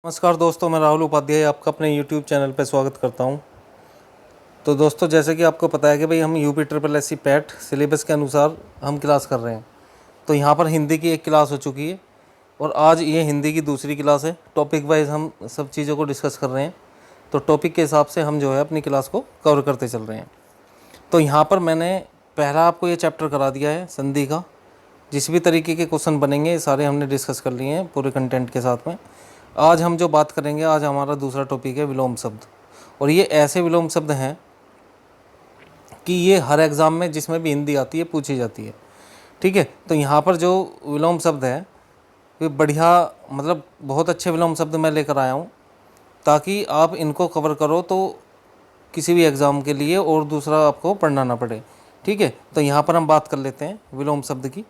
नमस्कार दोस्तों, मैं राहुल उपाध्याय आपका अपने YouTube चैनल पर स्वागत करता हूं। तो दोस्तों, जैसे कि आपको पता है कि भाई हम UPSSC पैट सिलेबस के अनुसार हम क्लास कर रहे हैं। तो यहां पर हिंदी की एक क्लास हो चुकी है और आज ये हिंदी की दूसरी क्लास है। टॉपिक वाइज हम सब चीज़ों को डिस्कस कर रहे हैं, तो टॉपिक के हिसाब से हम जो है अपनी क्लास को कवर करते चल रहे हैं। तो यहाँ पर मैंने पहला आपको ये चैप्टर करा दिया है संधि का। जिस भी तरीके के क्वेश्चन बनेंगे सारे हमने डिस्कस कर लिए हैं पूरे कंटेंट के साथ में। आज हम जो बात करेंगे, आज हमारा दूसरा टॉपिक है विलोम शब्द। और ये ऐसे विलोम शब्द हैं कि ये हर एग्ज़ाम में जिसमें भी हिंदी आती है पूछी जाती है। ठीक है, तो यहाँ पर जो विलोम शब्द है वे बढ़िया, मतलब बहुत अच्छे विलोम शब्द मैं लेकर आया हूँ ताकि आप इनको कवर करो तो किसी भी एग्ज़ाम के लिए और दूसरा आपको पढ़ना ना पड़े। ठीक है, तो यहाँ पर हम बात कर लेते हैं विलोम शब्द की।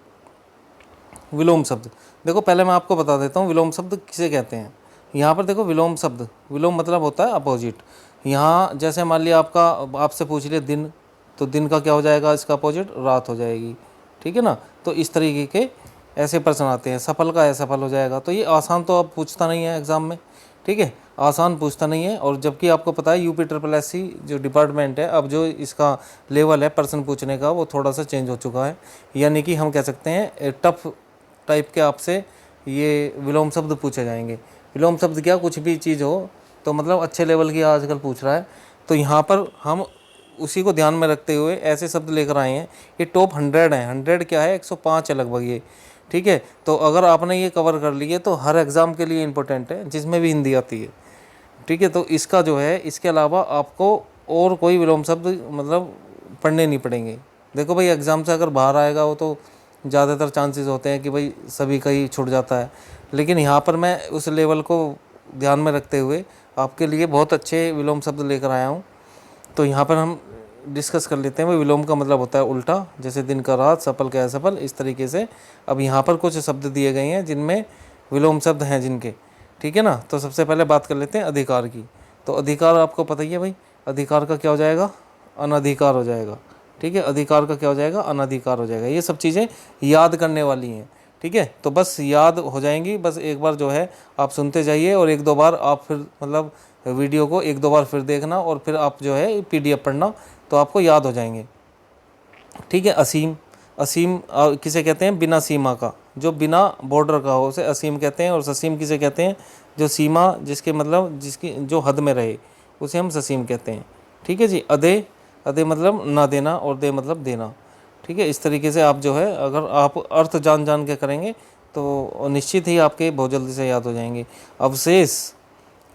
विलोम शब्द देखो, पहले मैं आपको बता देता हूँ विलोम शब्द किसे कहते हैं। यहाँ पर देखो, विलोम शब्द, विलोम मतलब होता है अपोजिट। यहाँ जैसे मान लिया आपसे पूछ लिया दिन, तो दिन का क्या हो जाएगा, इसका अपोजिट रात हो जाएगी। ठीक है ना, तो इस तरीके के ऐसे प्रश्न आते हैं। सफल का असफल हो जाएगा। तो ये आसान तो अब पूछता नहीं है एग्ज़ाम में। ठीक है, आसान पूछता नहीं है। और जबकि आपको पता है UPSSC जो डिपार्टमेंट है, अब जो इसका लेवल है प्रश्न पूछने का वो थोड़ा सा चेंज हो चुका है। यानी कि हम कह सकते हैं टफ टाइप के आपसे ये विलोम शब्द पूछे जाएंगे। विलोम शब्द क्या, कुछ भी चीज़ हो तो मतलब अच्छे लेवल की आजकल पूछ रहा है। तो यहाँ पर हम उसी को ध्यान में रखते हुए ऐसे शब्द लेकर आए हैं। ये टॉप 100 है। 100 क्या है, 105 है लगभग ये। ठीक है, तो अगर आपने ये कवर कर लिए तो हर एग्ज़ाम के लिए इम्पोर्टेंट है जिसमें भी हिंदी आती है। ठीक है, तो इसका जो है, इसके अलावा आपको और कोई विलोम शब्द मतलब पढ़ने नहीं पड़ेंगे। देखो भाई, एग्ज़ाम से अगर बाहर आएगा वो तो ज़्यादातर चांसेस होते हैं कि भाई सभी का ही छूट जाता है। लेकिन यहाँ पर मैं उस लेवल को ध्यान में रखते हुए आपके लिए बहुत अच्छे विलोम शब्द लेकर आया हूँ। तो यहाँ पर हम डिस्कस कर लेते हैं। भाई, विलोम का मतलब होता है उल्टा, जैसे दिन का रात, सफल का असफल, इस तरीके से। अब यहाँ पर कुछ शब्द दिए गए हैं जिनमें विलोम शब्द हैं जिनके। ठीक है ना, तो सबसे पहले बात कर लेते हैं अधिकार की। तो अधिकार आपको पता ही है भाई, अधिकार का क्या हो जाएगा, अनधिकार हो जाएगा। ठीक है, अधिकार का क्या हो जाएगा, अनधिकार हो जाएगा। ये सब चीज़ें याद करने वाली हैं। ठीक है, तो बस याद हो जाएंगी। बस एक बार जो है आप सुनते जाइए और एक दो बार आप फिर मतलब वीडियो को एक दो बार फिर देखना और फिर आप जो है PDF पढ़ना, तो आपको याद हो जाएंगे। ठीक है, असीम, असीम किसे कहते हैं, बिना सीमा का, जो बिना बॉर्डर का हो उसे असीम कहते हैं। और ससीम किसे कहते हैं, जो सीमा जिसके मतलब जिसकी जो हद में रहे उसे हम ससीम कहते हैं। ठीक है जी। अदे, अदे मतलब ना देना और दे मतलब देना। ठीक है, इस तरीके से आप जो है अगर आप अर्थ जान जान के करेंगे तो निश्चित ही आपके बहुत जल्दी से याद हो जाएंगे। अवशेष,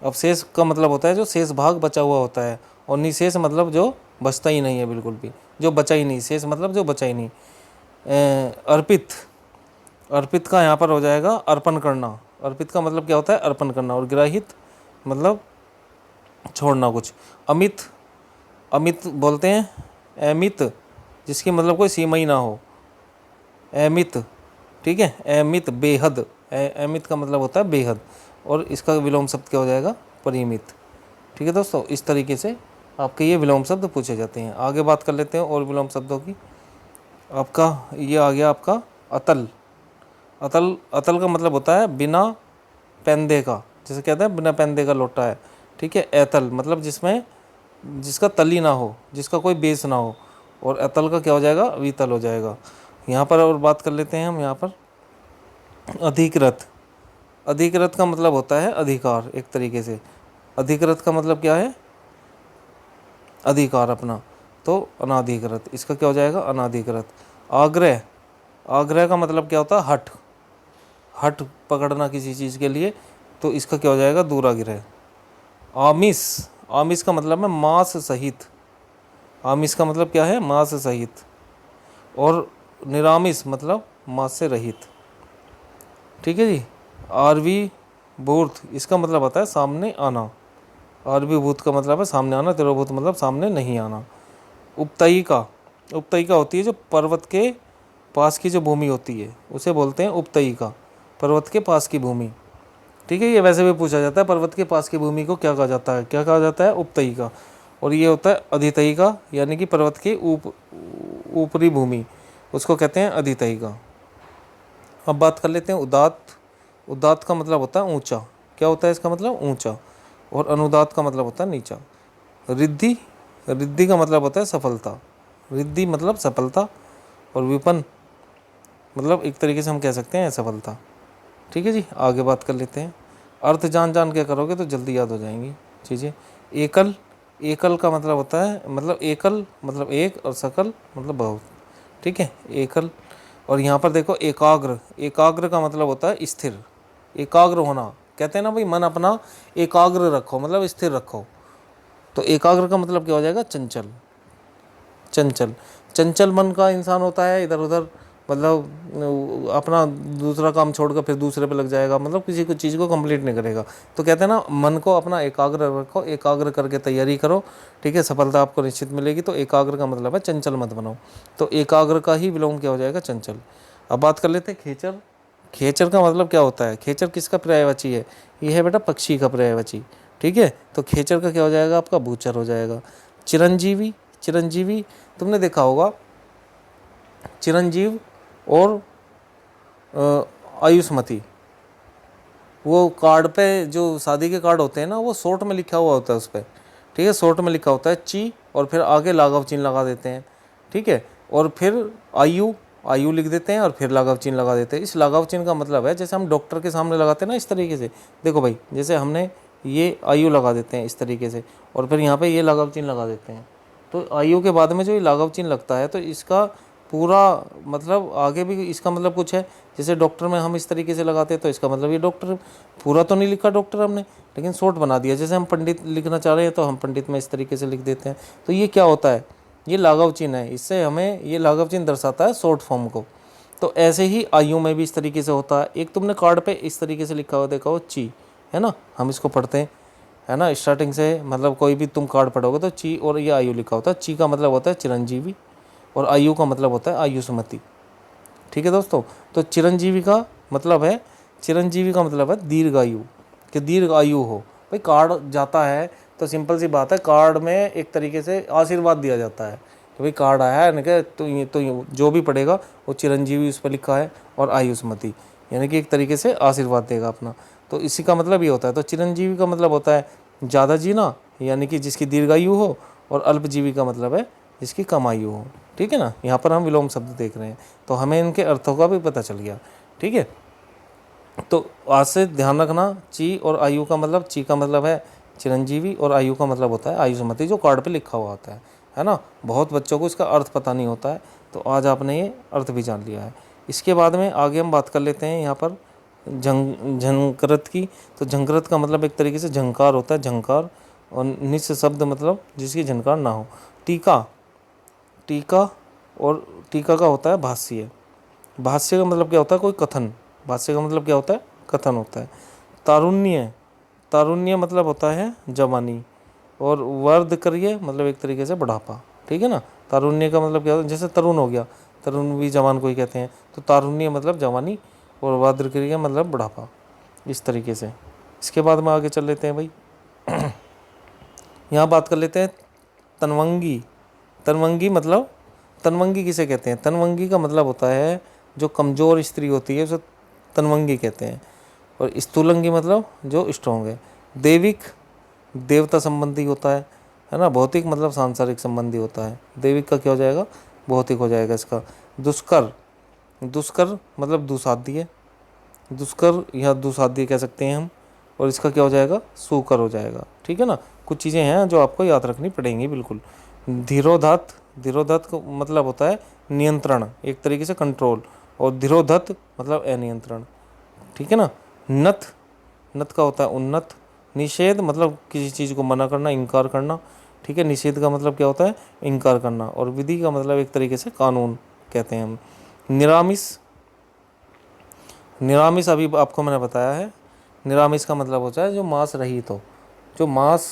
अवशेष का मतलब होता है जो शेष भाग बचा हुआ होता है। और निशेष मतलब जो बचता ही नहीं है बिल्कुल भी, जो बचा ही नहीं। शेष मतलब जो बचा ही नहीं। अर्पित, अर्पित का यहाँ पर हो जाएगा अर्पण करना। अर्पित का मतलब क्या होता है, अर्पण करना। और ग्राहित मतलब छोड़ना कुछ। अमित, अमित बोलते हैं अमित, जिसकी मतलब कोई सीमा ही ना हो, अमित। ठीक है, अमित बेहद, अमित का मतलब होता है बेहद। और इसका विलोम शब्द क्या हो जाएगा, परिमित। ठीक है दोस्तों, इस तरीके से आपके ये विलोम शब्द पूछे जाते हैं। आगे बात कर लेते हैं और विलोम शब्दों की। आपका ये आ गया आपका अतल। अतल, अतल का मतलब होता है बिना पैंदे का, जैसे कहते हैं बिना पैंदे का लोटा है। ठीक है, अतल मतलब जिसमें जिसका तली ना हो, जिसका कोई बेस ना हो। और अतल का क्या हो जाएगा, वितल हो जाएगा। यहाँ पर और बात कर लेते हैं हम। यहाँ पर अधिकृत, अधिकृत का मतलब होता है अधिकार एक तरीके से। अधिकृत का मतलब क्या है, अधिकार अपना। तो अनाधिकृत, इसका क्या हो जाएगा, अनाधिकृत। आग्रह, आग्रह का मतलब क्या होता है, हठ, हठ पकड़ना किसी चीज़ के लिए, तो इसका क्या हो जाएगा, दूराग्रह। आमिष, आमिष का मतलब है मांस सहित। आमिष का मतलब क्या है, मांस सहित। और निरामिष मतलब मांस से रहित। ठीक है जी। आरवी भूत, इसका मतलब होता है सामने आना। आरवी भूत का मतलब है सामने आना। तिरोभूत मतलब सामने नहीं आना। उपतयिका, उपतयिका होती है जो पर्वत के पास की जो भूमि होती है उसे बोलते हैं उपतयिका, पर्वत के पास की भूमि। ठीक है, ये वैसे भी पूछा जाता है, पर्वत के पास की भूमि को क्या कहा जाता है, क्या कहा जाता है, उपतयिका। और ये होता है अधितयिका, यानी कि पर्वत की ऊपरी भूमि, उसको कहते हैं अधितयिका। अब बात कर लेते हैं उदात्त। उदात्त का मतलब होता है ऊंचा। क्या होता है इसका मतलब ऊंचा, और अनुदात का मतलब होता है नीचा। रिद्धि, रिद्धि का मतलब होता है सफलता, रिद्धि मतलब सफलता, और विपन्न मतलब एक तरीके से हम कह सकते हैं असफलता। ठीक है जी, आगे बात कर लेते हैं। अर्थ जान जान के करोगे तो जल्दी याद हो जाएंगी चीज़ें। एकल, एकल का मतलब होता है, मतलब एकल मतलब एक, और सकल मतलब बहुत। ठीक है, एकल। और यहाँ पर देखो एकाग्र, एकाग्र का मतलब होता है स्थिर, एकाग्र होना। कहते हैं ना भाई मन अपना एकाग्र रखो, मतलब स्थिर रखो। तो एकाग्र का मतलब क्या हो जाएगा, चंचल, चंचल। चंचल मन का इंसान होता है, इधर उधर मतलब अपना दूसरा काम छोड़कर फिर दूसरे पे लग जाएगा, मतलब किसी को चीज़ को कंप्लीट नहीं करेगा। तो कहते हैं ना मन को अपना एकाग्र रखो, एकाग्र करके तैयारी करो। ठीक है, सफलता आपको निश्चित मिलेगी। तो एकाग्र का मतलब है चंचल मत बनो। तो एकाग्र का ही विलोम क्या हो जाएगा, चंचल। अब बात कर लेते हैं खेचर। खेचर का मतलब क्या होता है, खेचर किसका पर्यायवाची है, ये है बेटा पक्षी का पर्यायवाची। ठीक है, तो खेचर का क्या हो जाएगा आपका, भूचर हो जाएगा। चिरंजीवी, चिरंजीवी तुमने देखा होगा, चिरंजीव और आयुष्मती, वो कार्ड पे जो शादी के कार्ड होते हैं ना, वो शॉर्ट में लिखा हुआ होता है उस पर। ठीक है, शॉर्ट में लिखा होता है ची, और फिर आगे लाघव चिन्ह लगा देते हैं। ठीक है, और फिर आयु, आयु लिख देते हैं, और फिर लाघव चिन्ह लगा देते हैं। इस लाघव चिन्ह का मतलब है जैसे हम डॉक्टर के सामने लगाते हैं ना, इस तरीके से। देखो भाई, जैसे हमने ये आयु लगा देते हैं इस तरीके से, और फिर यहाँ पे ये लाघव चिन्ह लगा देते हैं। तो आयु के बाद में जो ये लाघव चिन्ह लगता है, तो इसका पूरा मतलब आगे भी इसका मतलब कुछ है। जैसे डॉक्टर में हम इस तरीके से लगाते हैं, तो इसका मतलब ये डॉक्टर, पूरा तो नहीं लिखा डॉक्टर हमने, लेकिन शॉर्ट बना दिया। जैसे हम पंडित लिखना चाह रहे हैं, तो हम पंडित में इस तरीके से लिख देते हैं। तो ये क्या होता है, ये लाघव चिन्ह है, इससे हमें ये लाघव चिन्ह दर्शाता है शॉर्ट फॉर्म को। तो ऐसे ही आयु में भी इस तरीके से होता है। एक तुमने कार्ड पे इस तरीके से लिखा हुआ देखा हो, ची, है ना, हम इसको पढ़ते हैं, है ना, स्टार्टिंग से, मतलब कोई भी तुम कार्ड पढ़ोगे तो ची और ये आयु लिखा होता है। ची का मतलब होता है चिरंजीवी, और आयु का मतलब होता है आयुष्मती। ठीक है दोस्तों, तो चिरंजीवी का मतलब है, चिरंजीवी का मतलब है दीर्घायु, कि दीर्घ आयु हो। भाई कार्ड जाता है तो सिंपल सी बात है, कार्ड में एक तरीके से आशीर्वाद दिया जाता है कि भाई कार्ड आया है, यानी कि तो जो भी पढ़ेगा वो चिरंजीवी उस पर लिखा है, और आयुष्मती यानी कि एक तरीके से आशीर्वाद देगा अपना। तो इसी का मतलब ये होता है। तो चिरंजीवी का मतलब होता है ज़्यादा जीना, यानी कि जिसकी दीर्घायु हो, और अल्पजीवी का मतलब है जिसकी कम आयु हो। ठीक है ना, यहाँ पर हम विलोम शब्द देख रहे हैं, तो हमें इनके अर्थों का भी पता चल गया। ठीक है, तो आज से ध्यान रखना, ची और आयु का मतलब, ची का मतलब है चिरंजीवी, और आयु का मतलब होता है आयुष्मती, जो कार्ड पे लिखा हुआ होता है ना। बहुत बच्चों को इसका अर्थ पता नहीं होता है, तो आज आपने ये अर्थ भी जान लिया है। इसके बाद में आगे हम बात कर लेते हैं यहाँ पर झंकृत की। तो झंकृत का मतलब एक तरीके से झंकार होता है, झंकार, और निश्च शब्द मतलब जिसकी झंकार ना हो। टीका, टीका, और टीका का होता है भाष्य। भाष्य का मतलब क्या होता है, कोई कथन। भाष्य का मतलब क्या होता है, कथन होता है। तारुण्य, तारुण्य मतलब होता है जवानी, और वर्ध करिए मतलब एक तरीके से बढ़ापा। ठीक है ना, तारुण्य का मतलब क्या होता है, जैसे तरुण हो गया, तरुण भी जवान को ही कहते हैं। तो तारुण्य मतलब जवानी, और वर्ध करिए मतलब बढ़ापा, इस तरीके से। इसके बाद में आगे चल लेते हैं भाई। यहाँ बात कर लेते हैं तनवंगी। तनवंगी मतलब, तनवंगी किसे कहते हैं, तनवंगी का मतलब होता है जो कमज़ोर स्त्री होती है उसे तनवंगी कहते हैं। और स्थूलंगी मतलब जो स्ट्रॉन्ग है। देविक, देवता संबंधी होता है ना। भौतिक मतलब सांसारिक संबंधी होता है। देविक का क्या हो जाएगा, भौतिक हो जाएगा इसका। दुष्कर, दुष्कर मतलब दुसाध्य, दुष्कर या दुसाध्य कह सकते हैं हम, और इसका क्या हो जाएगा, सुकर हो जाएगा। ठीक है ना, कुछ चीज़ें हैं जो आपको याद रखनी पड़ेंगी बिल्कुल। धीरोधत, धीरोधत का मतलब होता है नियंत्रण, एक तरीके से कंट्रोल, और धीरोधत मतलब अनियंत्रण। ठीक है ना। नथ, नथ का होता है उन्नत। निषेध मतलब किसी चीज़ को मना करना, इनकार करना। ठीक है, निषेध का मतलब क्या होता है, इनकार करना। और विधि का मतलब एक तरीके से कानून कहते हैं हम। निरामिष, निरामिष अभी आपको मैंने बताया है। निरामिष का मतलब होता है जो मांस रहित हो, जो मांस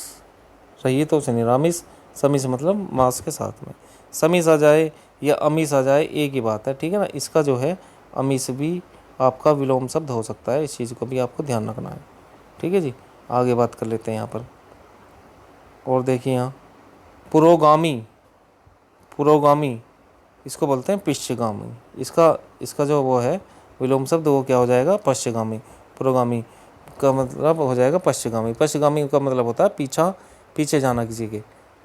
रहित हो उसे निरामिष। समिष मतलब मांस के साथ में। समिष आ जाए या अमीष आ जाए एक ही बात है। ठीक है ना, इसका जो है अमीष भी आपका विलोम शब्द हो सकता है, इस चीज़ को भी आपको ध्यान रखना है। ठीक है जी, आगे बात कर लेते हैं यहाँ पर। और देखिए यहाँ पुरोगामी, पुरोगामी इसको बोलते हैं पश्चिगामी। इसका इसका जो वो है विलोम शब्द, वो क्या हो जाएगा, पश्चिगामी, पुरोगामी। का मतलब हो जाएगा पश्चगामी। पश्चगामी का मतलब होता है पीछा, पीछे जाना किसी के,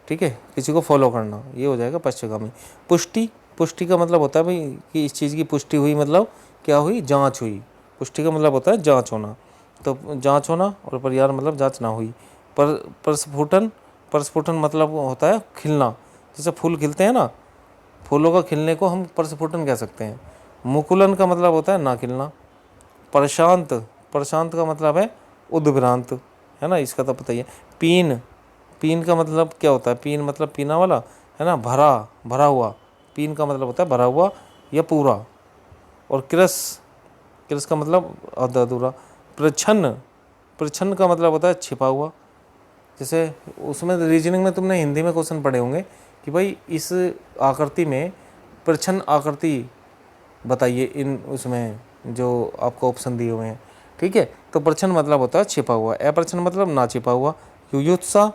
ठीक है, किसी को फॉलो करना, ये हो जाएगा पश्चगामी। पुष्टि, पुष्टि का मतलब होता है भाई कि इस चीज़ की पुष्टि हुई, मतलब क्या हुई, जांच हुई। पुष्टि का मतलब होता है जांच होना, तो जांच होना, और परिहार मतलब जांच ना हुई। पर प्रस्फुटन, प्रस्फुटन मतलब होता है खिलना, जैसे फूल खिलते हैं ना, फूलों का खिलने को हम प्रस्फुटन कह सकते हैं। मुकुलन का मतलब होता है ना खिलना। प्रशांत, प्रशांत का मतलब है उद्भ्रांत, है ना, इसका तो पता ही है। पीन, पीन का मतलब क्या होता है, पीन मतलब पीना वाला, है ना, भरा, भरा हुआ, पीन का मतलब होता है भरा हुआ या पूरा। और कृस, कृस का मतलब आधा अधूरा। प्रच्छन्न, प्रच्छन्न का मतलब होता है छिपा हुआ। जैसे उसमें रीजनिंग में तुमने हिंदी में क्वेश्चन पढ़े होंगे कि भाई इस आकृति में प्रच्छन्न आकृति बताइए, इन उसमें जो आपको ऑप्शन दिए हुए हैं, ठीक है। तो प्रच्छन्न मतलब होता है छिपा हुआ, अप्रच्छन्न मतलब ना छिपा हुआ। युयुत्सा,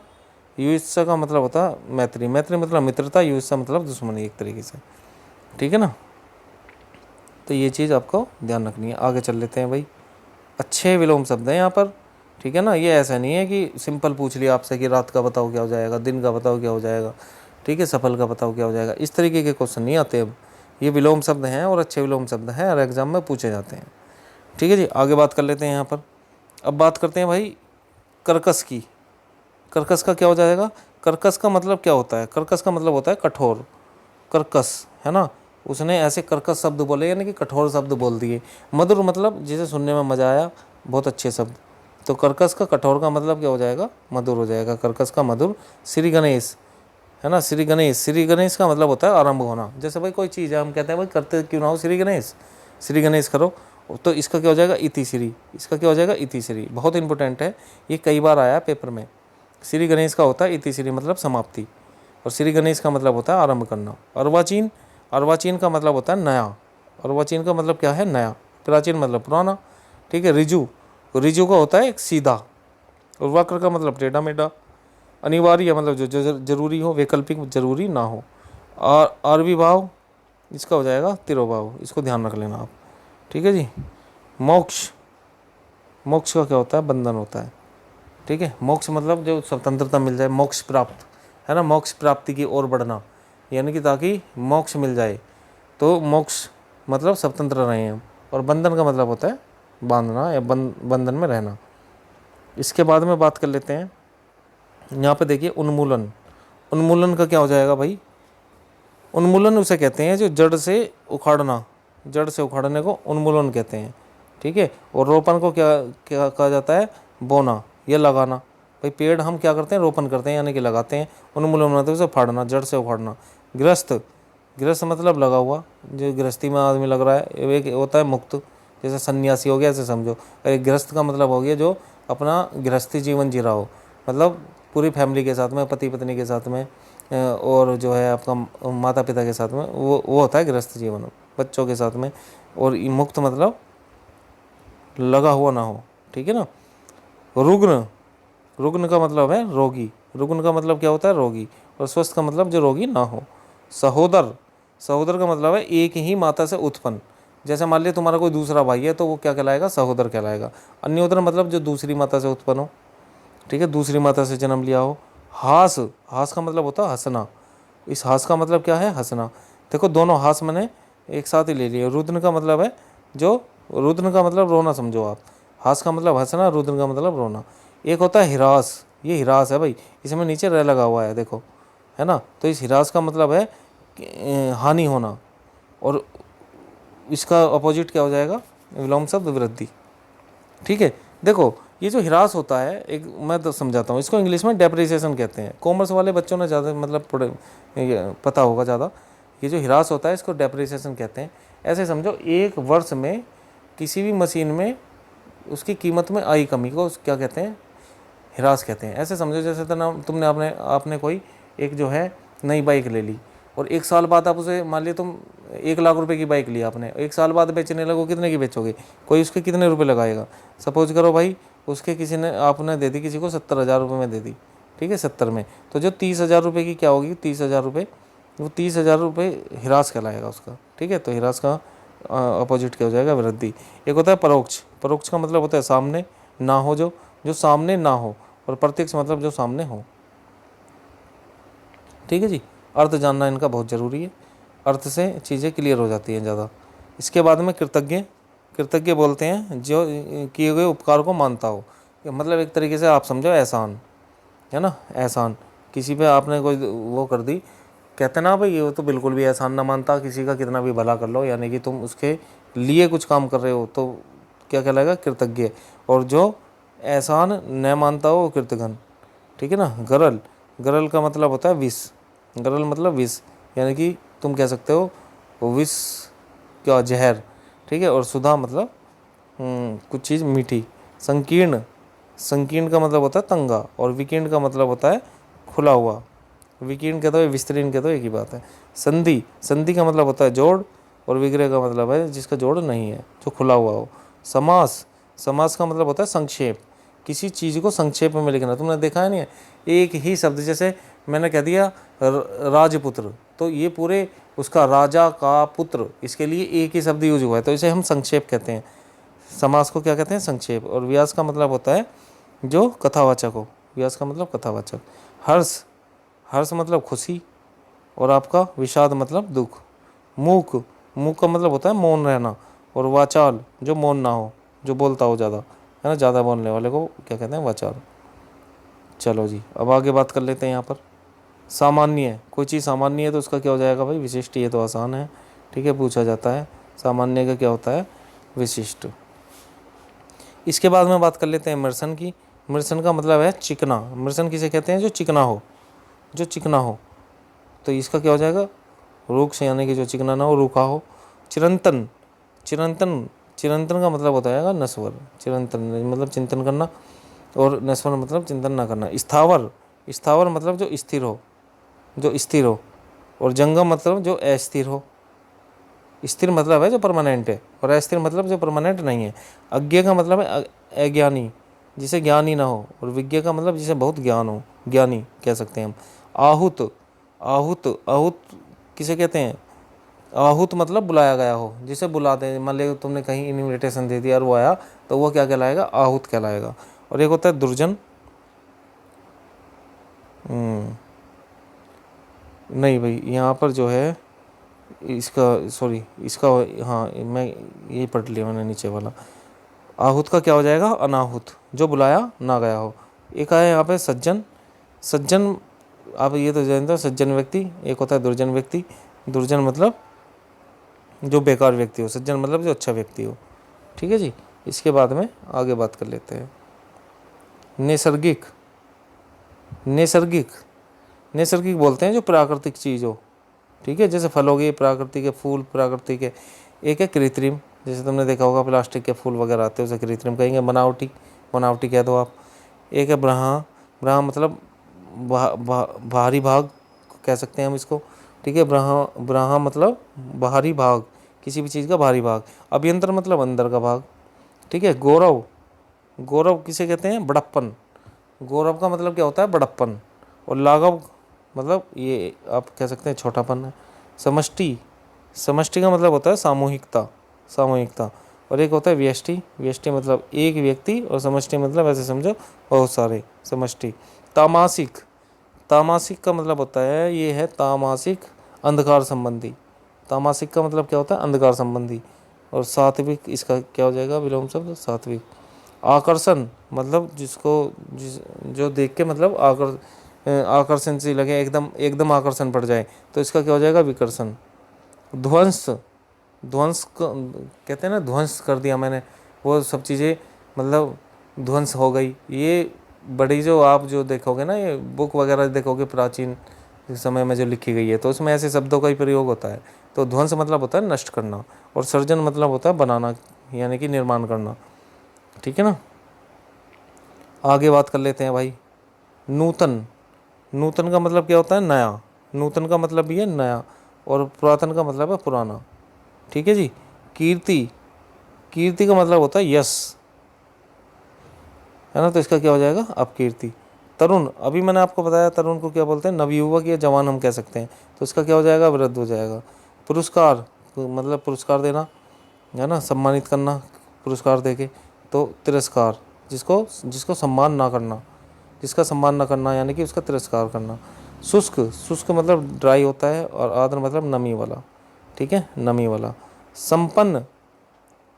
युयुत्सा का मतलब होता है मैत्री, मैत्री मतलब मित्रता, युयुत्सा मतलब दुश्मनी एक तरीके से, ठीक है ना। तो ये चीज़ आपको ध्यान रखनी है। आगे चल लेते हैं भाई। अच्छे विलोम शब्द हैं यहाँ पर, ठीक है ना। ये ऐसा नहीं है कि सिंपल पूछ लिया आपसे कि रात का बताओ क्या हो जाएगा, दिन का बताओ क्या हो जाएगा, ठीक है, सफल का बताओ क्या हो जाएगा, इस तरीके के क्वेश्चन नहीं आते अब। ये विलोम शब्द हैं और अच्छे विलोम शब्द हैं और एग्जाम में पूछे जाते हैं, ठीक है जी। आगे बात कर लेते हैं यहाँ पर। अब बात करते हैं भाई कर्कश की। कर्कश का क्या हो जाएगा, कर्कश का मतलब क्या होता है, कर्कश का मतलब होता है कठोर, कर्कश, है ना। उसने ऐसे कर्कश शब्द बोले, यानी कि कठोर शब्द बोल दिए। मधुर मतलब जिसे सुनने में मज़ा आया, बहुत अच्छे शब्द। तो कर्कश का कठोर का मतलब क्या हो जाएगा, मधुर हो जाएगा, कर्कश का मधुर। श्री गणेश, है ना, श्री गणेश, श्री गणेश का मतलब होता है आरंभ होना। जैसे भाई कोई चीज़ है, हम कहते हैं भाई करते क्यों ना हो श्री गणेश, श्री गणेश करो, तो इसका क्या हो जाएगा, इति श्री, इसका क्या हो जाएगा, इति श्री। बहुत इंपॉर्टेंट है, ये कई बार आया पेपर में। श्री गणेश का होता है इति श्री मतलब समाप्ति, और श्री गणेश का मतलब होता है आरंभ करना। अर्वाचीन, अर्वाचीन का मतलब होता है नया, अर्वाचीन का मतलब क्या है, नया। प्राचीन मतलब पुराना, ठीक है। रिजु, रिजु का होता है एक सीधा, और वक्र का मतलब टेढ़ा मेढ़ा। अनिवार्य मतलब जो जरूरी हो, वैकल्पिक जरूरी ना हो। और आर्विभाव, इसका हो जाएगा तिरोभाव, इसको ध्यान रख लेना आप, ठीक है जी। मोक्ष, मोक्ष का क्या होता है, बंधन होता है, ठीक है। मोक्ष मतलब जो स्वतंत्रता मिल जाए, मोक्ष प्राप्त, है ना, मोक्ष प्राप्ति की ओर बढ़ना, यानी कि ताकि मोक्ष मिल जाए, तो मोक्ष मतलब स्वतंत्र रहे हम। और बंधन का मतलब होता है बांधना या बंधन में रहना। इसके बाद में बात कर लेते हैं यहाँ पे, देखिए उन्मूलन, उन्मूलन का क्या हो जाएगा भाई, उन्मूलन उसे कहते हैं जो जड़ से उखाड़ना, जड़ से उखाड़ने को उन्मूलन कहते हैं, ठीक है। और रोपण को क्या क्या कहा जाता है, बोना या लगाना। भाई पेड़ हम क्या करते हैं, रोपण करते हैं यानी कि लगाते हैं। उन्मूलन मतलब उसे फाड़ना, जड़ से उखाड़ना। गृहस्थ, गृहस्थ मतलब लगा हुआ, जो गृहस्थी में आदमी लग रहा है। एक होता है मुक्त, जैसे सन्यासी हो गया, ऐसे समझो। एक गृहस्थ का मतलब हो गया जो अपना गृहस्थी जीवन जी रहा हो, मतलब पूरी फैमिली के साथ में, पति पत्नी के साथ में, और जो है आपका माता पिता के साथ में, वो होता है गृहस्थ जीवन, बच्चों के साथ में। और मुक्त मतलब लगा हुआ ना हो, ठीक है ना। रुग्ण, रुग्ण का मतलब है रोगी, रुग्ण का मतलब क्या होता है, रोगी। और स्वस्थ का मतलब जो रोगी ना हो। सहोदर, सहोदर का मतलब है एक ही माता से उत्पन्न। जैसे मान लिया तुम्हारा कोई दूसरा भाई है, तो वो क्या कहलाएगा, सहोदर कहलाएगा। अन्योदर मतलब जो दूसरी माता से उत्पन्न हो, ठीक है, दूसरी माता से जन्म लिया हो। हास, हास का मतलब होता है हंसना। इस हास का मतलब क्या है, हंसना। देखो दोनों हास मैंने एक साथ ही ले लिए। रुद्र का मतलब है जो, रुद्र का मतलब रोना समझो आप। हास का मतलब हंसना, रुद्र का मतलब रोना। एक होता है हिरास, ये हिरास है भाई, इसमें नीचे रह लगा हुआ है देखो, है ना। तो इस हिरास का मतलब है हानि होना, और इसका अपोजिट क्या हो जाएगा, विलोम शब्द वृद्धि, ठीक है। देखो ये जो हिरास होता है, एक मैं तो समझाता हूँ इसको, इंग्लिश में डेप्रिसिएशन कहते हैं। कॉमर्स वाले बच्चों ने ज़्यादा मतलब पता होगा ज़्यादा। ये जो हिरास होता है इसको डेप्रिसिएशन कहते हैं। ऐसे समझो एक वर्ष में किसी भी मशीन में उसकी कीमत में आई कमी को क्या कहते हैं, हिरास कहते हैं। ऐसे समझो जैसे तुमने आपने आपने कोई एक जो है नई बाइक ले ली, और एक साल बाद आप उसे, मान लिया तुम 1 लाख रुपए की बाइक ली आपने, एक साल बाद बेचने लगो, कितने की बेचोगे, कोई उसके कितने रुपए लगाएगा। सपोज करो भाई उसके किसी ने, आपने दे दी किसी को 70,000 रुपये में दे दी, ठीक है, 70 में, तो जो 30,000 रुपये की क्या होगी, 30,000 रुपये, वो 30,000 रुपये हिरास कहलाएगा उसका, ठीक है। तो हिरास का अपोजिट क्या हो जाएगा, वृद्धि। एक होता है परोक्ष, परोक्ष का मतलब होता है सामने, ना हो, जो सामने ना हो, और प्रत्यक्ष मतलब जो सामने हो। ठीक है जी, अर्थ जानना इनका बहुत ज़रूरी है, अर्थ से चीज़ें क्लियर हो जाती हैं ज़्यादा। इसके बाद में कृतज्ञ, कृतज्ञ बोलते हैं जो किए गए उपकार को मानता हो, मतलब एक तरीके से आप समझो एहसान, है ना, एहसान। किसी पे आपने कोई वो कर दी, कहते ना भाई ये तो बिल्कुल भी एहसान ना मानता, किसी का कितना भी भला कर लो, यानी कि तुम उसके लिए कुछ काम कर रहे हो तो क्या कहलाएगा, कृतज्ञ। और जो एहसान न मानता हो वो कृतघ्न। ठीक है ना। गरल, गरल का मतलब होता है विष, गरल मतलब विष, यानी कि तुम कह सकते हो विष क्या, जहर। ठीक है। और सुधा मतलब कुछ चीज़ मीठी। संकीर्ण, संकीर्ण का मतलब होता है तंगा, और विकीर्ण का मतलब होता है खुला हुआ। विकीर्ण कह दो या विस्तृण कह दो, एक ही बात है। संधि, संधि का मतलब होता है जोड़, और विग्रह का मतलब है जिसका जोड़ नहीं है, जो खुला हुआ हो। समास, समास का मतलब होता है संक्षेप, किसी चीज़ को संक्षेप में लिखना। तुमने देखा है नहीं है, एक ही शब्द, जैसे मैंने कह दिया राजपुत्र, तो ये पूरे उसका राजा का पुत्र, इसके लिए एक ही शब्द यूज हुआ है, तो इसे हम संक्षेप कहते हैं। समास को क्या कहते हैं, संक्षेप। और व्यास का मतलब होता है जो कथावाचक हो, व्यास का मतलब कथावाचक। हर्ष, हर्ष मतलब खुशी, और आपका विषाद मतलब दुख। मूक, मूक का मतलब होता है मौन रहना। और वाचाल, जो मौन ना हो, जो बोलता हो ज़्यादा, है ना, ज़्यादा बोलने वाले को क्या कहते हैं, वाचाल। चलो जी, अब आगे बात कर लेते हैं यहाँ पर। सामान्य, कोई चीज़ सामान्य है तो उसका क्या हो जाएगा भाई, विशिष्ट। ये तो आसान है, ठीक है, पूछा जाता है। सामान्य का क्या होता है, विशिष्ट। इसके बाद में बात कर लेते हैं मृषण की। मृषण का मतलब है चिकना। मृषण किसे कहते हैं, जो चिकना हो, जो चिकना हो। तो इसका क्या हो जाएगा, रूक्ष, यानी कि जो चिकना ना हो, रूखा हो। चिरंतन, चिरंतन, चिरंतन का मतलब होता है नश्वर। चिरंतन मतलब चिंतन करना, और नश्वर मतलब चिंतन ना करना। स्थावर, स्थावर मतलब जो स्थिर हो, जो स्थिर हो। और जंगम मतलब जो अस्थिर हो। स्थिर मतलब है जो परमानेंट है, और अस्थिर मतलब जो परमानेंट नहीं है। अज्ञ का मतलब है अज्ञानी, जिसे ज्ञान ही ना हो। और विज्ञ का मतलब जिसे बहुत ज्ञान हो, ज्ञानी कह सकते हैं हम। आहूत, आहूत, आहूत किसे कहते हैं, आहूत मतलब बुलाया गया हो, जिसे बुलाते हैं। मान लो तुमने कहीं इनविटेशन दे दिया और वो आया, तो वो क्या कहलाएगा, आहूत कहलाएगा। और एक होता है दुर्जन, नहीं भाई यहाँ पर जो है इसका, सॉरी इसका, हाँ मैं ये पढ़ लिया मैंने नीचे वाला। आहूत का क्या हो जाएगा, अनाहुत, जो बुलाया ना गया हो। एक है यहाँ पे सज्जन, सज्जन आप ये तो जानते हो, सज्जन व्यक्ति। एक होता है दुर्जन व्यक्ति, दुर्जन मतलब जो बेकार व्यक्ति हो, सज्जन मतलब जो अच्छा व्यक्ति हो। ठीक है जी। इसके बाद में आगे बात कर लेते हैं। नैसर्गिक, नैसर्गिक, नैसर्गिक बोलते हैं जो प्राकृतिक चीज़ हो। ठीक है, जैसे फल हो गए प्राकृतिक है, फूल प्राकृतिक है। एक है कृत्रिम, जैसे तुमने देखा होगा प्लास्टिक के फूल वगैरह आते हैं, उसे कृत्रिम कहेंगे, बनावटी, बनावटी कह दो आप। एक है ब्रह्मा, ब्रह्मा मतलब बाहरी भाग कह सकते हैं हम इसको। ठीक है, ब्रह्मा, ब्रह्मा मतलब बाहरी भाग, किसी भी चीज़ का बाहरी भाग। अभ्यंतर मतलब अंदर का भाग। ठीक है। गौरव, गौरव किसे कहते हैं, बड़प्पन। गौरव का मतलब क्या होता है, बड़प्पन। और लाघव मतलब ये आप कह सकते हैं छोटापन है। समष्टि, समष्टि का मतलब होता है सामूहिकता, सामूहिकता। और एक होता है व्यष्टि, व्यष्टि मतलब एक व्यक्ति, और समष्टि मतलब ऐसे समझो बहुत सारे, समष्टि। तामासिक, तामासिक का मतलब होता है, ये है तामासिक, अंधकार संबंधी। तामासिक का मतलब क्या होता है, अंधकार संबंधी। और सात्विक, इसका क्या हो जाएगा, विलोम शब्द सात्विक। आकर्षण मतलब जो देख के मतलब आकर्षण से लगे, एकदम एकदम आकर्षण पड़ जाए, तो इसका क्या हो जाएगा, विकर्षण। ध्वंस, ध्वंस कहते हैं ना, ध्वंस कर दिया मैंने, वो सब चीज़ें मतलब ध्वंस हो गई। ये बड़ी जो आप जो देखोगे ना, ये बुक वगैरह देखोगे प्राचीन समय में जो लिखी गई है, तो उसमें ऐसे शब्दों का ही प्रयोग होता है। तो ध्वंस मतलब होता है नष्ट करना, और सृजन मतलब होता है बनाना, यानी कि निर्माण करना। ठीक है ना। आगे बात कर लेते हैं भाई। नूतन, नूतन का मतलब क्या होता है, नया। नूतन का मतलब भी है नया, और पुरातन का मतलब है पुराना। ठीक है जी। कीर्ति, कीर्ति का मतलब होता है यश, है ना, तो इसका क्या हो जाएगा, अपकीर्ति। तरुण, अभी मैंने आपको बताया तरुण को क्या बोलते हैं, नवयुवक या जवान हम कह सकते हैं, तो इसका क्या हो जाएगा, वृद्ध हो जाएगा। पुरस्कार, मतलब पुरस्कार देना, है ना, सम्मानित करना पुरस्कार देके, तो तिरस्कार, जिसको जिसको सम्मान ना करना, जिसका सम्मान ना करना यानी कि उसका तिरस्कार करना। शुष्क, शुष्क मतलब ड्राई होता है, और आर्द्र मतलब नमी वाला, ठीक है, नमी वाला। संपन्न,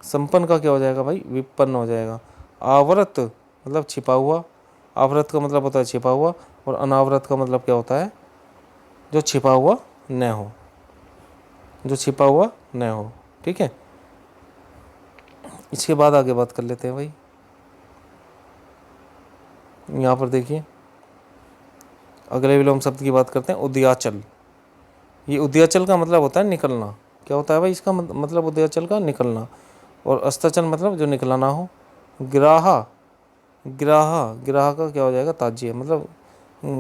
संपन्न का क्या हो जाएगा भाई, विपन्न हो जाएगा। आवृत मतलब छिपा हुआ, आवृत का मतलब होता है छिपा हुआ, और अनावृत का मतलब क्या होता है, जो छिपा हुआ न हो, जो छिपा हुआ न हो, ठीक है। इसके बाद आगे बात कर लेते हैं भाई। यहाँ पर देखिए अगले विलोम शब्द की बात करते हैं, उदयाचल। ये उदयाचल का मतलब होता है निकलना। क्या होता है भाई इसका मतलब उदयाचल का निकलना। और अस्ताचल मतलब जो निकला ना हो। ग्राहा, ग्राहा, ग्राह का क्या हो जाएगा, ताज्य मतलब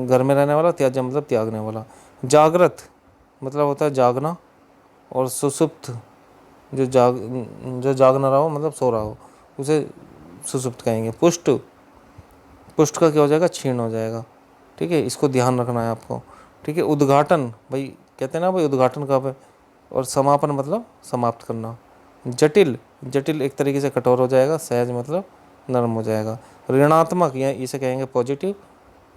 घर में रहने वाला, त्याज्य मतलब त्यागने वाला। जागृत मतलब होता है जागना, और सुसुप्त जो जाग ना रहा हो मतलब सो रहा हो, उसे सुसुप्त कहेंगे। पुष्ट, पुष्ट का क्या हो जाएगा, क्षीण हो जाएगा, ठीक है, इसको ध्यान रखना है आपको, ठीक है। उद्घाटन, भाई कहते हैं ना भाई उद्घाटन कब है, और समापन मतलब समाप्त करना। जटिल, जटिल एक तरीके से कठोर हो जाएगा, सहज मतलब नरम हो जाएगा। ऋणात्मक या इसे कहेंगे पॉजिटिव,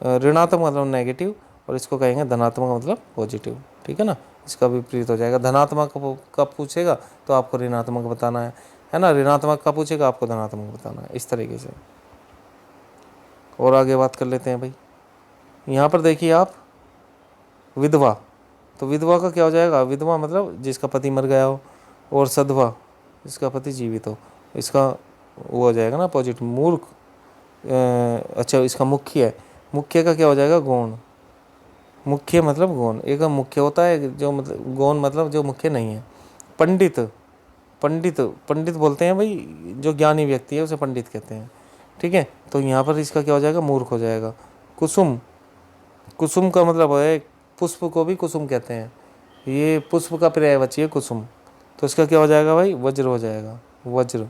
ऋणात्मक मतलब नेगेटिव, और इसको कहेंगे धनात्मक मतलब पॉजिटिव, ठीक है ना। इसका विपरीत हो जाएगा। धनात्मक का पूछेगा तो आपको ऋणात्मक बताना है ना, ऋणात्मक का पूछेगा आपको धनात्मक बताना है, इस तरीके से। और आगे बात कर लेते हैं भाई। यहाँ पर देखिए आप, विधवा, तो विधवा का क्या हो जाएगा, विधवा मतलब जिसका पति मर गया हो, और सधवा जिसका पति जीवित हो, इसका वो हो जाएगा ना पॉजिटिव। मूर्ख, अच्छा इसका मुख्य है, मुख्य का क्या हो जाएगा, गौण। मुख्य मतलब गौण, एक मुख्य होता है जो मतलब गौण मतलब जो मुख्य नहीं है। पंडित, पंडित, पंडित बोलते हैं भाई जो ज्ञानी व्यक्ति है उसे पंडित कहते हैं, ठीक है। तो यहाँ पर इसका क्या हो जाएगा, मूर्ख हो जाएगा। कुसुम, कुसुम का मतलब है, पुष्प को भी कुसुम कहते हैं, ये पुष्प का पर्यायवाची है कुसुम, तो इसका क्या हो जाएगा भाई, वज्र हो जाएगा, वज्र।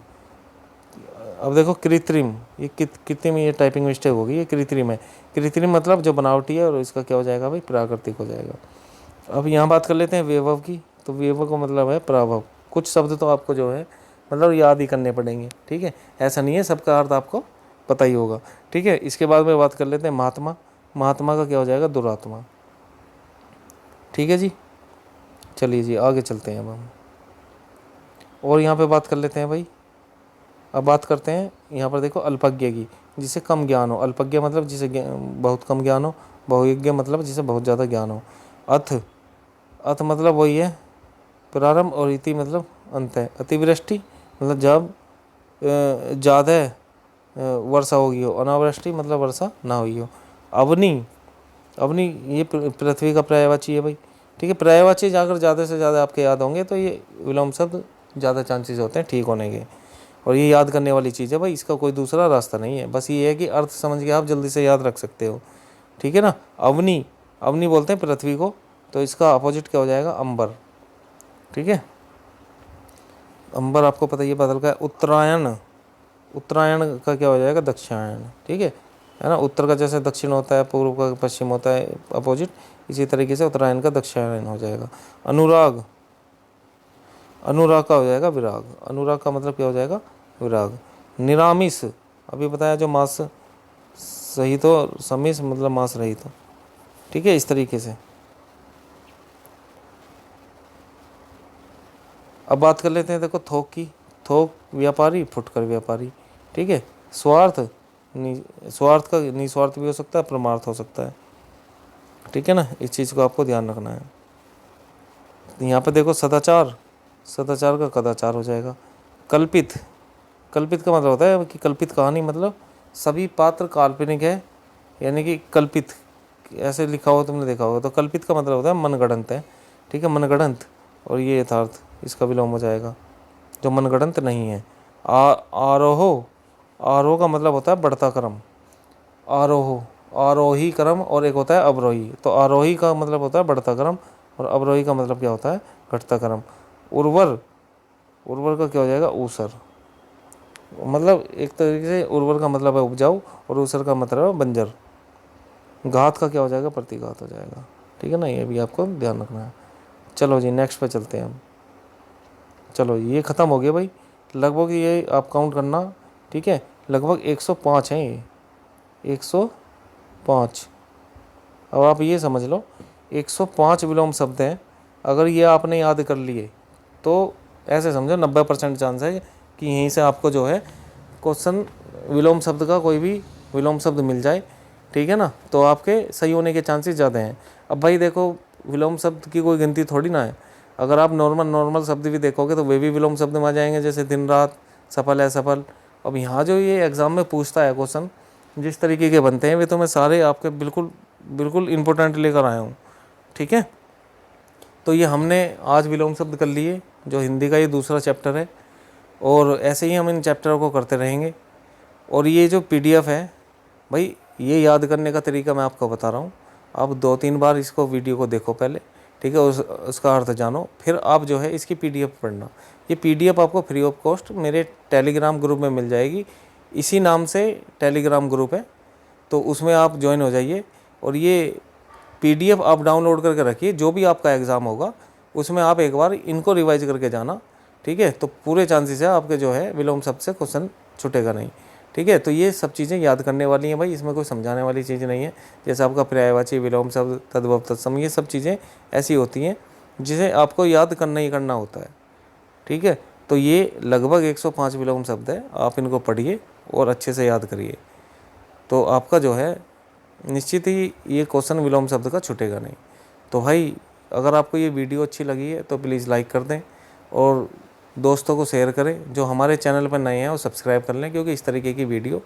अब देखो कृत्रिम, ये कृत्रिम, ये टाइपिंग मिस्टेक होगी, ये कृत्रिम है। कृत्रिम मतलब जो बनावटी है, और इसका क्या हो जाएगा भाई, प्राकृतिक हो जाएगा। अब यहाँ बात कर लेते हैं वैभव की, तो वैभव का मतलब है प्रभाव। कुछ शब्द तो आपको जो है मतलब याद ही करने पड़ेंगे, ठीक है, ऐसा नहीं है सबका अर्थ आपको पता ही होगा, ठीक है। इसके बाद में बात कर लेते हैं महात्मा, महात्मा का क्या हो जाएगा, दुरात्मा, ठीक है जी। चलिए जी आगे चलते हैं अब हम, और यहाँ पे बात कर लेते हैं भाई। अब बात करते हैं यहाँ पर देखो अल्पज्ञ की, जिसे कम ज्ञान हो। अल्पज्ञ मतलब जिसे बहुत कम ज्ञान हो। बहुज्ञ मतलब जिसे बहुत ज़्यादा ज्ञान हो। अथ, अथ मतलब वही है प्रारंभ, और इति मतलब अंत है। अतिवृष्टि मतलब जब ज़्यादा वर्षा होगी हो। अनावृष्टि मतलब वर्षा ना हुई हो। अवनी, अवनी ये पृथ्वी का पर्यायवाची है भाई, ठीक है। पर्यायवाची जाकर ज़्यादा से ज़्यादा आपके याद होंगे तो ये विलोम शब्द ज़्यादा चांसेस होते हैं ठीक होने के, और ये याद करने वाली चीज़ है भाई, इसका कोई दूसरा रास्ता नहीं है, बस ये है कि अर्थ समझ के आप जल्दी से याद रख सकते हो, ठीक है ना। अवनी, अवनी बोलते हैं पृथ्वी को, तो इसका अपोजिट क्या हो जाएगा, अंबर, ठीक है। अंबर आपको पता ही है बदल का है। उत्तरायण, उत्तरायण का क्या हो जाएगा, दक्षिणायन, ठीक है ना। उत्तर का जैसे दक्षिण होता है, पूर्व का पश्चिम होता है अपोजिट, इसी तरीके से उत्तरायण का दक्षिणायन हो जाएगा। अनुराग, अनुराग का हो जाएगा विराग, अनुराग का मतलब क्या हो जाएगा, विराग। निरामिष, अभी बताया जो मास सहित हो, समिस मतलब मास रहित हो, ठीक है, इस तरीके से। अब बात कर लेते हैं देखो थोक की, थोक व्यापारी, फुटकर व्यापारी, ठीक है। स्वार्थ, स्वार्थ का निस्वार्थ भी हो सकता है, परमार्थ हो सकता है, ठीक है ना, इस चीज़ को आपको ध्यान रखना है। यहाँ पे देखो सदाचार, सदाचार का कदाचार हो जाएगा। कल्पित, कल्पित का मतलब होता है कि कल्पित कहानी मतलब सभी पात्र काल्पनिक है, यानी कि कल्पित ऐसे लिखा हो तुमने देखा होगा, तो कल्पित का मतलब होता है मनगढ़ंत है, ठीक है, मनगढ़ंत। और ये यथार्थ, इसका विलोम हो जाएगा जो मनगढ़ंत नहीं है। आरोहो, आरोह का मतलब होता है बढ़ता क्रम, आरोह, आरोही क्रम, और एक होता है अवरोही। तो आरोही का मतलब होता है बढ़ता क्रम, और अवरोही का मतलब क्या होता है, घटता क्रम। उर्वर, उर्वर का क्या हो जाएगा, ऊसर, मतलब एक तरीके से उर्वर का मतलब है उपजाऊ, और ऊसर का मतलब है बंजर। घात का क्या हो जाएगा, प्रतिघात हो जाएगा, ठीक है ना, ये भी आपको ध्यान रखना है। चलो जी नेक्स्ट पे चलते हैं हम। चलो ये ख़त्म हो गया भाई, लगभग ये आप काउंट करना, ठीक है। लगभग 105 हैं ये, 105। अब आप ये समझ लो 105 विलोम शब्द हैं। अगर ये आपने याद कर लिए तो ऐसे समझो 90% चांस है कि यहीं से आपको जो है क्वेश्चन विलोम शब्द का कोई भी विलोम शब्द मिल जाए, ठीक है ना। तो आपके सही होने के चांसेस ज़्यादा हैं। अब भाई देखो, विलोम शब्द की कोई गिनती थोड़ी ना है। अगर आप नॉर्मल शब्द भी देखोगे तो वे भी विलोम शब्द में आ जाएंगे, जैसे दिन रात, सफल है सफल। अब यहाँ जो ये एग्ज़ाम में पूछता है क्वेश्चन, जिस तरीके के बनते हैं वे तो मैं सारे आपके बिल्कुल इम्पोर्टेंट लेकर आया हूँ, ठीक है। तो ये हमने आज विलोम शब्द कर लिए, जो हिंदी का ये दूसरा चैप्टर है, और ऐसे ही हम इन चैप्टरों को करते रहेंगे। और ये जो पीडीएफ है भाई, ये याद करने का तरीका मैं आपको बता रहा हूँ। आप 2-3 बार इसको वीडियो को देखो पहले, ठीक है, उसका अर्थ जानो, फिर आप जो है इसकी पीडीएफ पढ़ना। ये पीडीएफ आपको फ्री ऑफ कॉस्ट मेरे टेलीग्राम ग्रुप में मिल जाएगी। इसी नाम से टेलीग्राम ग्रुप है, तो उसमें आप ज्वाइन हो जाइए। और ये पीडीएफ आप डाउनलोड करके रखिए, जो भी आपका एग्ज़ाम होगा उसमें आप एक बार इनको रिवाइज करके जाना, ठीक है। तो पूरे चांसेस है आपके जो है विलोम शब्द से क्वेश्चन छूटेगा नहीं, ठीक है। तो ये सब चीज़ें याद करने वाली हैं भाई, इसमें कोई समझाने वाली चीज़ नहीं है। जैसे आपका पर्यायवाची, विलोम शब्द, तद्भव, तत्सम, ये सब चीज़ें ऐसी होती हैं जिसे आपको याद करना ही करना होता है, ठीक है। तो ये लगभग 105 विलोम शब्द है, आप इनको पढ़िए और अच्छे से याद करिए, तो आपका जो है निश्चित ही ये क्वेश्चन विलोम शब्द का छूटेगा नहीं। तो भाई अगर आपको ये वीडियो अच्छी लगी है तो प्लीज़ लाइक कर दें और दोस्तों को शेयर करें। जो हमारे चैनल पर नए हैं वो सब्सक्राइब कर लें, क्योंकि इस तरीके की वीडियो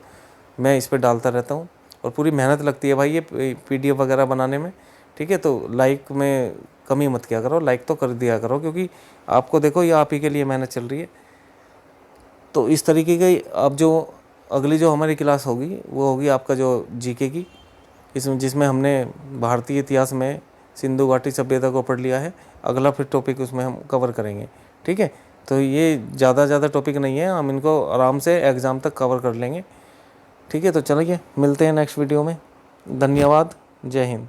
मैं इस पर डालता रहता हूँ और पूरी मेहनत लगती है भाई ये पीडीएफ वगैरह बनाने में, ठीक है। तो लाइक में कमी मत किया करो, लाइक तो कर दिया करो, क्योंकि आपको देखो ये आप ही के लिए मेहनत चल रही है। तो इस तरीके की अब जो अगली जो हमारी क्लास होगी वो होगी आपका जो जीके की, जिसमें हमने भारतीय इतिहास में सिंधु घाटी सभ्यता को पढ़ लिया है। अगला फिर टॉपिक उसमें हम कवर करेंगे, ठीक है। तो ये ज़्यादा टॉपिक नहीं है, हम इनको आराम से एग्ज़ाम तक कवर कर लेंगे, ठीक है। तो चलिए मिलते हैं नेक्स्ट वीडियो में। धन्यवाद, जय हिंद।